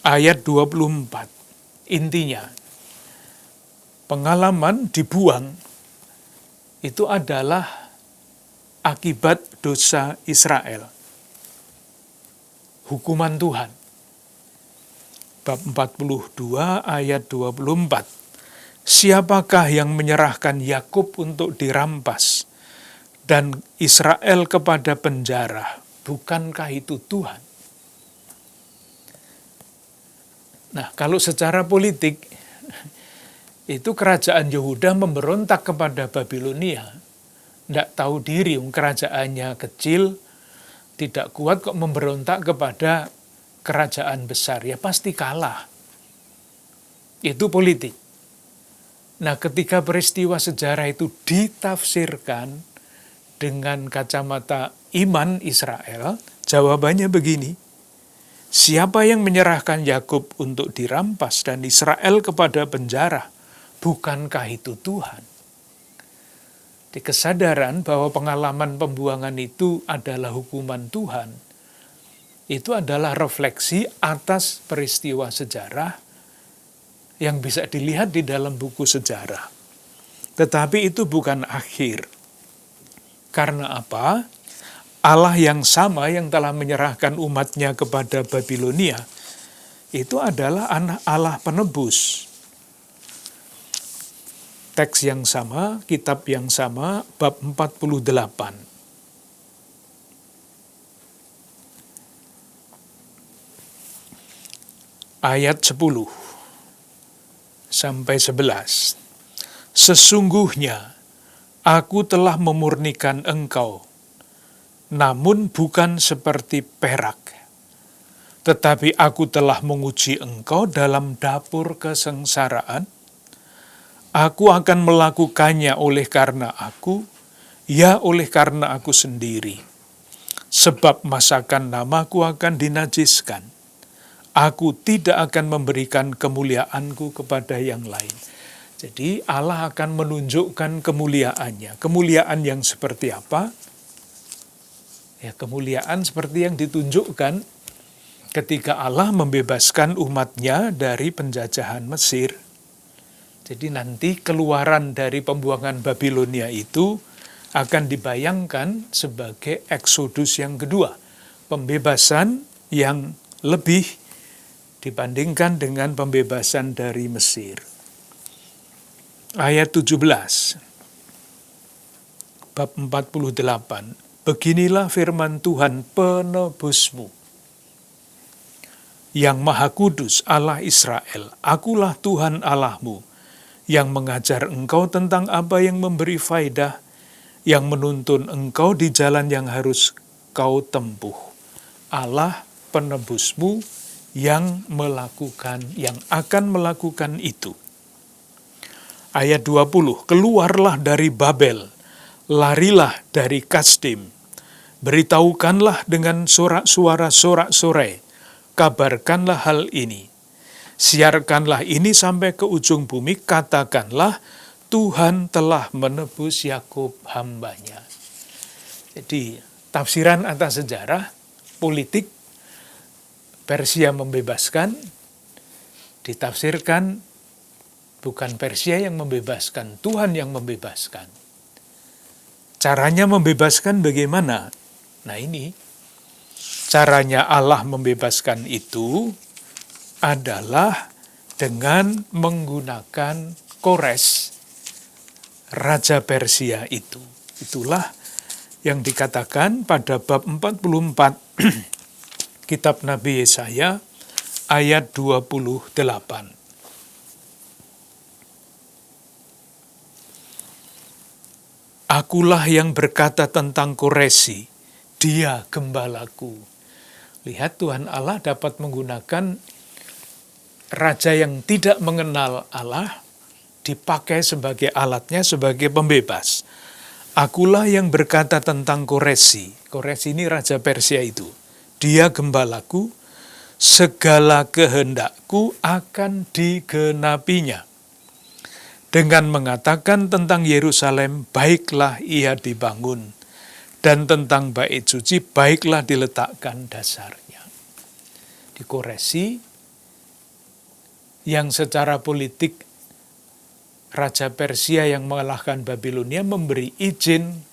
ayat 24. intinya pengalaman dibuang itu adalah akibat dosa Israel. Hukuman Tuhan. Bab 42 ayat 24. Siapakah yang menyerahkan Yakub untuk dirampas dan Israel kepada penjara? Bukankah itu Tuhan? Nah, kalau secara politik, itu kerajaan Yehuda memberontak kepada Babilonia. Tidak tahu diri, kerajaannya kecil, tidak kuat kok memberontak kepada kerajaan besar. Ya pasti kalah. Itu politik. Nah, ketika peristiwa sejarah itu ditafsirkan dengan kacamata iman Israel, jawabannya begini. Siapa yang menyerahkan Yakub untuk dirampas dan Israel kepada penjara? Bukankah itu Tuhan? Di kesadaran bahwa pengalaman pembuangan itu adalah hukuman Tuhan, itu adalah refleksi atas peristiwa sejarah yang bisa dilihat di dalam buku sejarah. Tetapi itu bukan akhir. Karena apa? Allah yang sama yang telah menyerahkan umatnya kepada Babilonia, itu adalah anak Allah penebus. Teks yang sama, kitab yang sama, bab 48. Ayat 10 sampai 11. Sesungguhnya aku telah memurnikan engkau, namun bukan seperti perak. Tetapi aku telah menguji engkau dalam dapur kesengsaraan. Aku akan melakukannya oleh karena aku, ya oleh karena aku sendiri. Sebab masakan namaku akan dinajiskan. Aku tidak akan memberikan kemuliaanku kepada yang lain. Jadi Allah akan menunjukkan kemuliaannya. Kemuliaan yang seperti apa? Ya, kemuliaan seperti yang ditunjukkan ketika Allah membebaskan umatnya dari penjajahan Mesir. Jadi nanti keluaran dari pembuangan Babilonia itu akan dibayangkan sebagai eksodus yang kedua. Pembebasan yang lebih dibandingkan dengan pembebasan dari Mesir. Ayat 17, bab 48. Beginilah firman Tuhan penebusmu, yang Maha Kudus Allah Israel. Akulah Tuhan Allahmu, yang mengajar engkau tentang apa yang memberi faedah, yang menuntun engkau di jalan yang harus kau tempuh. Allah penebusmu yang akan melakukan itu. Ayat 20, keluarlah dari Babel, larilah dari Kasdim, beritahukanlah dengan sorak-sorai, kabarkanlah hal ini. Siarkanlah ini sampai ke ujung bumi, katakanlah Tuhan telah menebus Yakub hambanya. Jadi tafsiran atas sejarah, politik, Persia membebaskan, ditafsirkan bukan Persia yang membebaskan, Tuhan yang membebaskan. Caranya membebaskan bagaimana? Nah ini, caranya Allah membebaskan itu adalah dengan menggunakan Kores, Raja Persia itu. Itulah yang dikatakan pada bab 44 kitab Nabi Yesaya ayat 28. Akulah yang berkata tentang Koresi, dia gembalaku. Lihat Tuhan Allah dapat menggunakan raja yang tidak mengenal Allah, dipakai sebagai alatnya, sebagai pembebas. Akulah yang berkata tentang Koresi. Koresi ini Raja Persia itu. Dia gembalaku, segala kehendakku akan digenapinya. Dengan mengatakan tentang Yerusalem, baiklah ia dibangun. Dan tentang bait suci, baiklah diletakkan dasarnya. Di Koresi, yang secara politik Raja Persia yang mengalahkan Babilonia memberi izin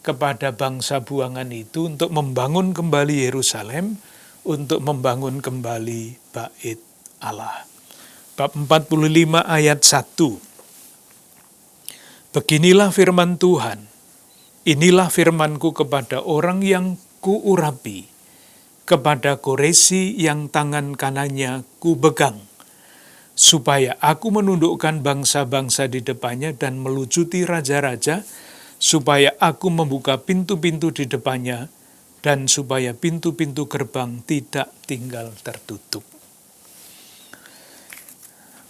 kepada bangsa buangan itu untuk membangun kembali Yerusalem, untuk membangun kembali Bait Allah. Bab 45 ayat 1. Beginilah firman Tuhan, inilah firmanku kepada orang yang kuurapi, kepada Koresi yang tangan kanannya kupegang, supaya aku menundukkan bangsa-bangsa di depannya dan melucuti raja-raja, supaya aku membuka pintu-pintu di depannya, dan supaya pintu-pintu gerbang tidak tinggal tertutup.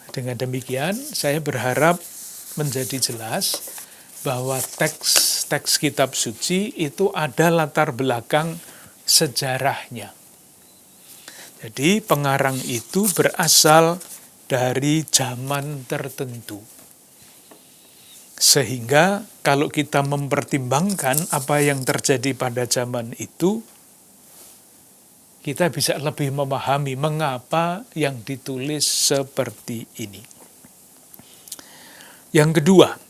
Dengan demikian, saya berharap menjadi jelas bahwa teks kitab suci itu ada latar belakang sejarahnya. Jadi pengarang itu berasal dari zaman tertentu. Sehingga kalau kita mempertimbangkan apa yang terjadi pada zaman itu, kita bisa lebih memahami mengapa yang ditulis seperti ini. Yang kedua,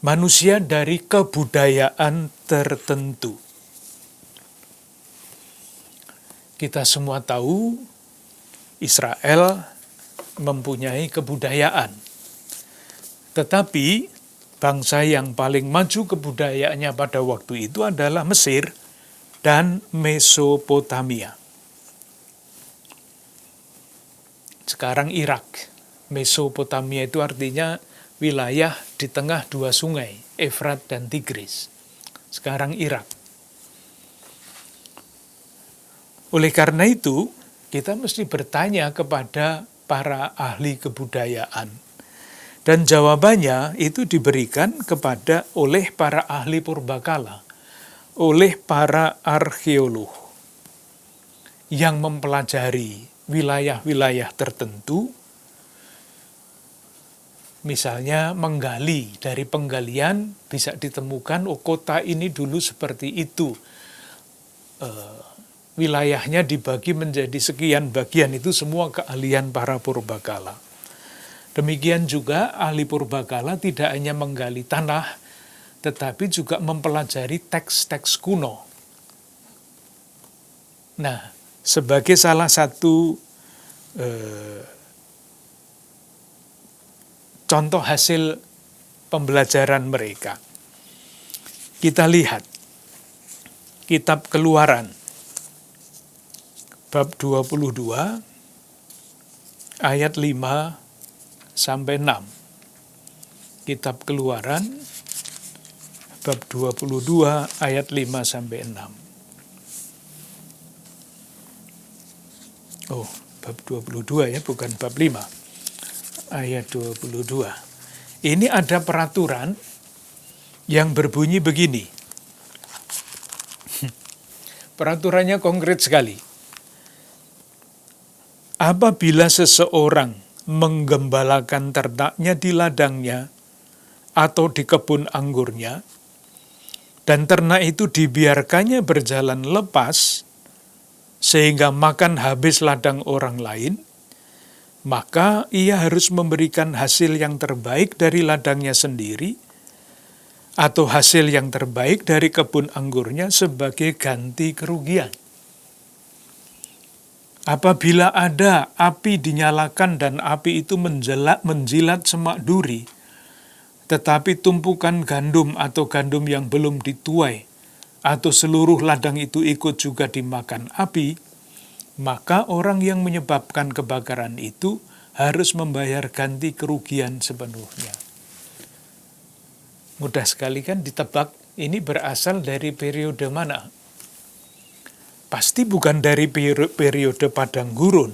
manusia dari kebudayaan tertentu. Kita semua tahu Israel mempunyai kebudayaan. Tetapi bangsa yang paling maju kebudayaannya pada waktu itu adalah Mesir dan Mesopotamia. Sekarang Irak. Mesopotamia itu artinya wilayah di tengah dua sungai, Efrat dan Tigris. Sekarang Irak. Oleh karena itu, kita mesti bertanya kepada para ahli kebudayaan. Dan jawabannya itu diberikan oleh para ahli purbakala, oleh para arkeolog yang mempelajari wilayah-wilayah tertentu, misalnya menggali, dari penggalian bisa ditemukan, kota ini dulu seperti itu. Wilayahnya dibagi menjadi sekian bagian, itu semua keahlian para purbakala. Demikian juga ahli purbakala tidak hanya menggali tanah, tetapi juga mempelajari teks-teks kuno. Nah, sebagai salah satu contoh hasil pembelajaran mereka, kita lihat kitab Keluaran, bab 22, ayat 5 sampai 6. Kitab Keluaran, bab 22 ayat 5 sampai 6. Oh, bab 22 ya, bukan bab 5. Ayat 22. Ini ada peraturan yang berbunyi begini. Peraturannya konkret sekali. Apabila seseorang menggembalakan ternaknya di ladangnya atau di kebun anggurnya, dan ternak itu dibiarkannya berjalan lepas, sehingga makan habis ladang orang lain, maka ia harus memberikan hasil yang terbaik dari ladangnya sendiri, atau hasil yang terbaik dari kebun anggurnya sebagai ganti kerugian. Apabila ada api dinyalakan dan api itu menjilat semak duri, tetapi tumpukan gandum atau gandum yang belum dituai, atau seluruh ladang itu ikut juga dimakan api, maka orang yang menyebabkan kebakaran itu harus membayar ganti kerugian sepenuhnya. Mudah sekali kan ditebak, ini berasal dari periode mana? Pasti bukan dari periode padang gurun.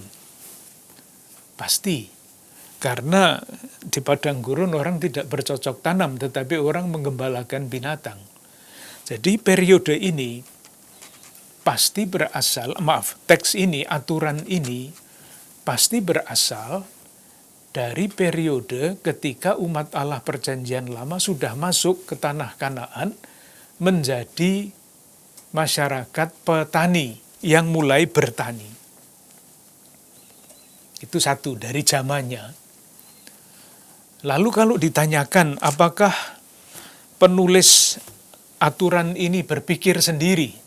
Pasti. Karena di padang gurun orang tidak bercocok tanam, tetapi orang menggembalakan binatang. Jadi periode ini pasti berasal, teks ini, aturan ini pasti berasal dari periode ketika umat Allah Perjanjian Lama sudah masuk ke tanah Kanaan menjadi masyarakat petani yang mulai bertani. Itu satu dari zamannya. Lalu kalau ditanyakan apakah penulis aturan ini berpikir sendiri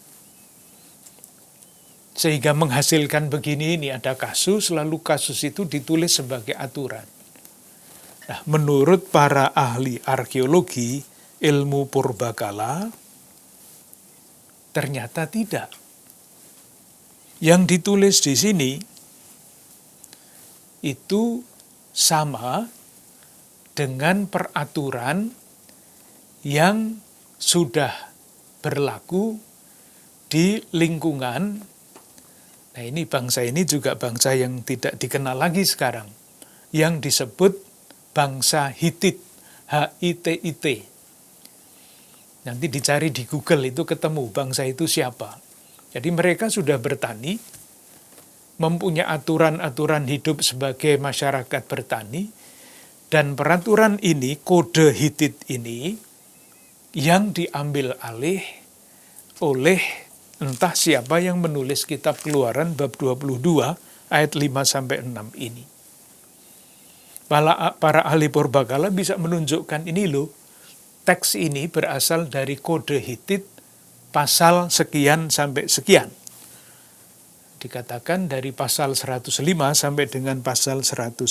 sehingga menghasilkan begini, ini ada kasus, lalu kasus itu ditulis sebagai aturan. Nah, menurut para ahli arkeologi, ilmu purbakala, ternyata tidak. Yang ditulis di sini itu sama dengan peraturan yang sudah berlaku di lingkungan. Nah, ini bangsa ini juga bangsa yang tidak dikenal lagi sekarang, yang disebut bangsa Hitit, H-I-T-I-T. Nanti dicari di Google itu ketemu bangsa itu siapa. Jadi mereka sudah bertani, mempunyai aturan-aturan hidup sebagai masyarakat bertani, dan peraturan ini, kode Hitit ini, yang diambil alih oleh entah siapa yang menulis kitab Keluaran bab 22 ayat 5-6 ini. Para ahli purbakala bisa menunjukkan ini loh, teks ini berasal dari kode Hitit pasal sekian sampai sekian. Dikatakan dari pasal 105 sampai dengan pasal 110.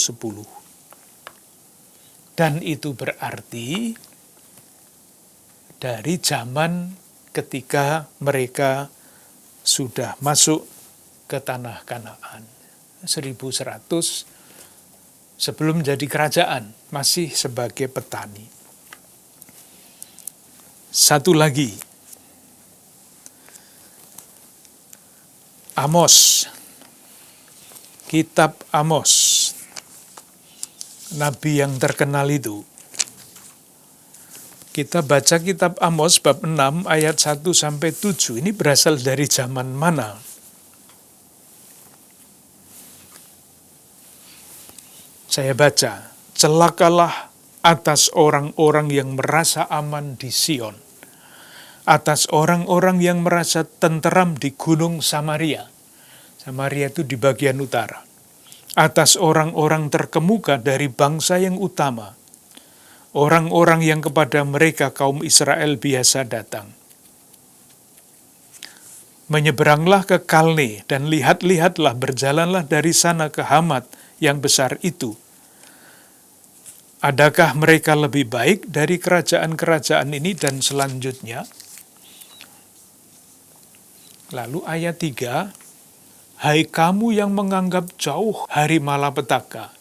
Dan itu berarti dari zaman ketika mereka sudah masuk ke tanah Kanaan. 1100 sebelum jadi kerajaan, masih sebagai petani. Satu lagi, Amos, kitab Amos, nabi yang terkenal itu. Kita baca kitab Amos bab 6 ayat 1-7, ini berasal dari zaman mana? Saya baca, celakalah atas orang-orang yang merasa aman di Sion, atas orang-orang yang merasa tenteram di gunung Samaria. Samaria itu di bagian utara. Atas orang-orang terkemuka dari bangsa yang utama. Orang-orang yang kepada mereka kaum Israel biasa datang. Menyeberanglah ke Kalne dan lihat-lihatlah, berjalanlah dari sana ke Hamat yang besar itu. Adakah mereka lebih baik dari kerajaan-kerajaan ini dan selanjutnya? Lalu ayat 3, hai kamu yang menganggap jauh hari malapetaka,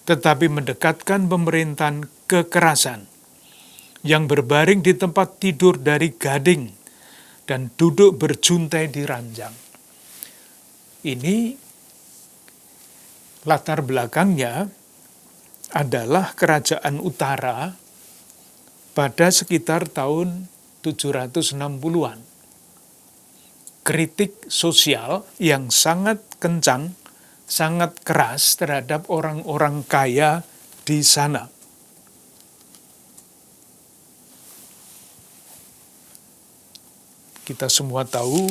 tetapi mendekatkan pemerintahan kekerasan, yang berbaring di tempat tidur dari gading, dan duduk berjuntai di ranjang. Ini latar belakangnya adalah kerajaan utara pada sekitar tahun 760-an. Kritik sosial yang sangat kencang, sangat keras terhadap orang-orang kaya di sana. Kita semua tahu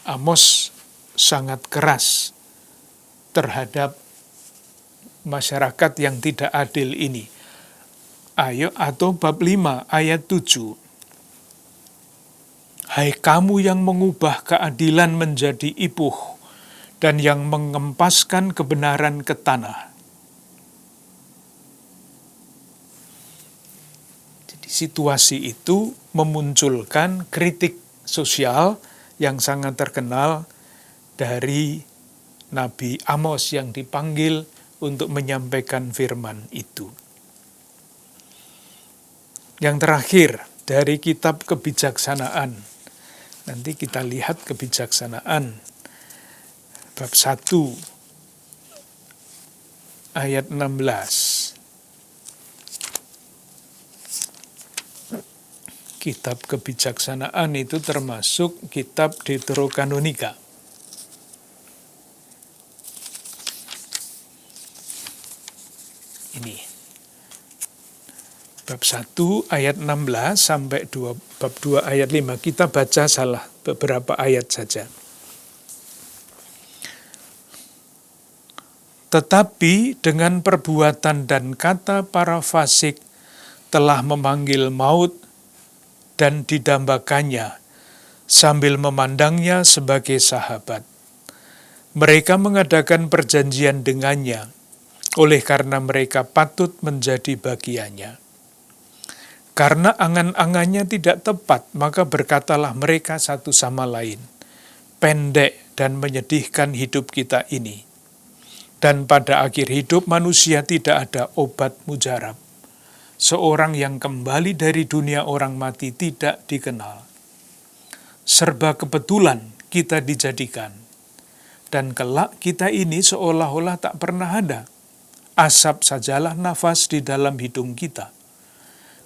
Amos sangat keras terhadap masyarakat yang tidak adil ini. Atau bab 5 ayat 7. Hai kamu yang mengubah keadilan menjadi ipuh dan yang mengempaskan kebenaran ke tanah. Jadi situasi itu memunculkan kritik sosial yang sangat terkenal dari Nabi Amos yang dipanggil untuk menyampaikan firman itu. Yang terakhir dari kitab Kebijaksanaan. Nanti kita lihat Kebijaksanaan bab 1 ayat 16. Kitab Kebijaksanaan itu termasuk kitab Deuterokanonika. Ini bab 1 ayat 16 sampai bab 2 ayat 5. Kita baca salah beberapa ayat saja. Tetapi dengan perbuatan dan kata para fasik telah memanggil maut dan didambakannya sambil memandangnya sebagai sahabat. Mereka mengadakan perjanjian dengannya, oleh karena mereka patut menjadi bagiannya. Karena angan-angannya tidak tepat, maka berkatalah mereka satu sama lain, pendek dan menyedihkan hidup kita ini. Dan pada akhir hidup manusia tidak ada obat mujarab. Seorang yang kembali dari dunia orang mati tidak dikenal. Serba kebetulan kita dijadikan. Dan kelak kita ini seolah-olah tak pernah ada. Asap sajalah nafas di dalam hidung kita.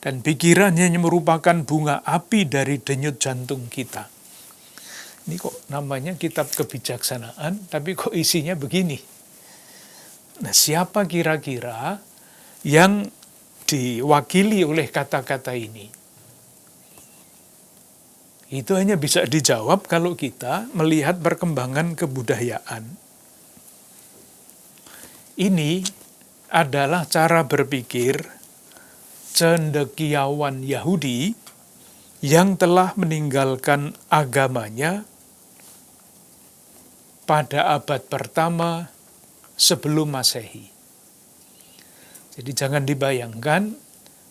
Dan pikirannya merupakan bunga api dari denyut jantung kita. Ini kok namanya kitab kebijaksanaan, tapi kok isinya begini. Nah, siapa kira-kira yang diwakili oleh kata-kata ini? Itu hanya bisa dijawab kalau kita melihat perkembangan kebudayaan. Ini adalah cara berpikir cendekiawan Yahudi yang telah meninggalkan agamanya pada abad pertama sebelum Masehi. Jadi jangan dibayangkan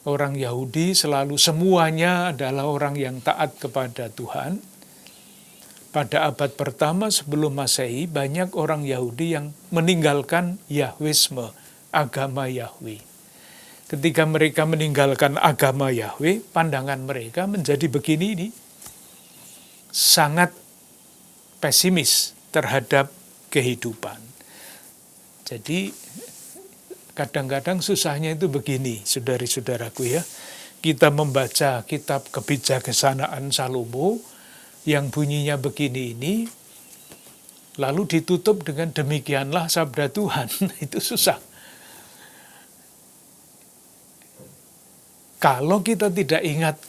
orang Yahudi selalu semuanya adalah orang yang taat kepada Tuhan. Pada abad pertama sebelum Masehi, banyak orang Yahudi yang meninggalkan Yahwisme, agama Yahweh. Ketika mereka meninggalkan agama Yahweh, pandangan mereka menjadi begini ini, sangat pesimis terhadap kehidupan. Jadi kadang-kadang susahnya itu begini, saudari-saudaraku ya. Kita membaca kitab kebijaksanaan Salomo yang bunyinya begini ini, lalu ditutup dengan demikianlah sabda Tuhan. Itu susah. Kalau kita tidak ingat,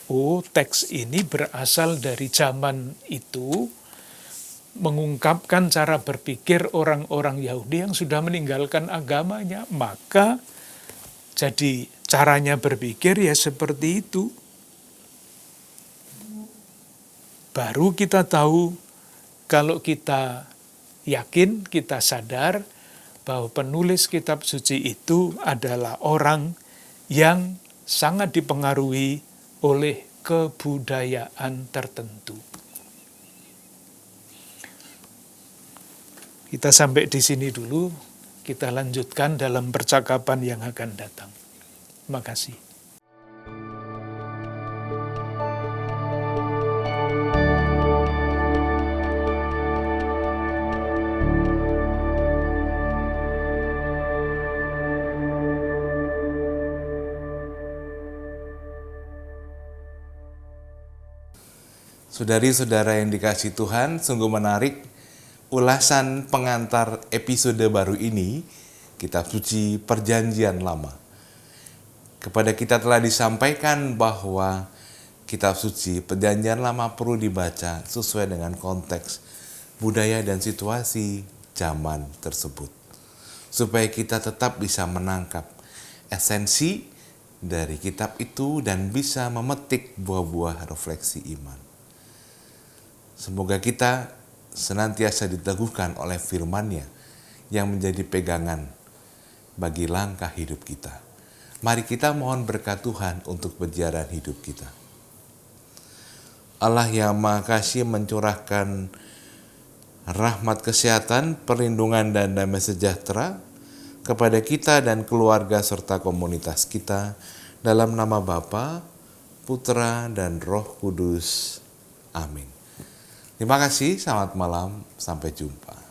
teks ini berasal dari zaman itu, mengungkapkan cara berpikir orang-orang Yahudi yang sudah meninggalkan agamanya, maka jadi caranya berpikir ya seperti itu. Baru kita tahu, kalau kita yakin, kita sadar bahwa penulis kitab suci itu adalah orang yang sangat dipengaruhi oleh kebudayaan tertentu. Kita sampai di sini dulu, kita lanjutkan dalam percakapan yang akan datang. Terima kasih. Saudari-saudara yang dikasihi Tuhan, sungguh menarik ulasan pengantar episode baru ini, Kitab Suci Perjanjian Lama. Kepada kita telah disampaikan bahwa Kitab Suci Perjanjian Lama perlu dibaca sesuai dengan konteks, budaya dan situasi zaman tersebut. Supaya kita tetap bisa menangkap esensi dari kitab itu dan bisa memetik buah-buah refleksi iman. Semoga kita senantiasa diteguhkan oleh firman-Nya yang menjadi pegangan bagi langkah hidup kita. Mari kita mohon berkat Tuhan untuk berjalan hidup kita. Allah yang Maha Kasih mencurahkan rahmat kesehatan, perlindungan dan damai sejahtera kepada kita dan keluarga serta komunitas kita dalam nama Bapa, Putra dan Roh Kudus. Amin. Terima kasih, selamat malam, sampai jumpa.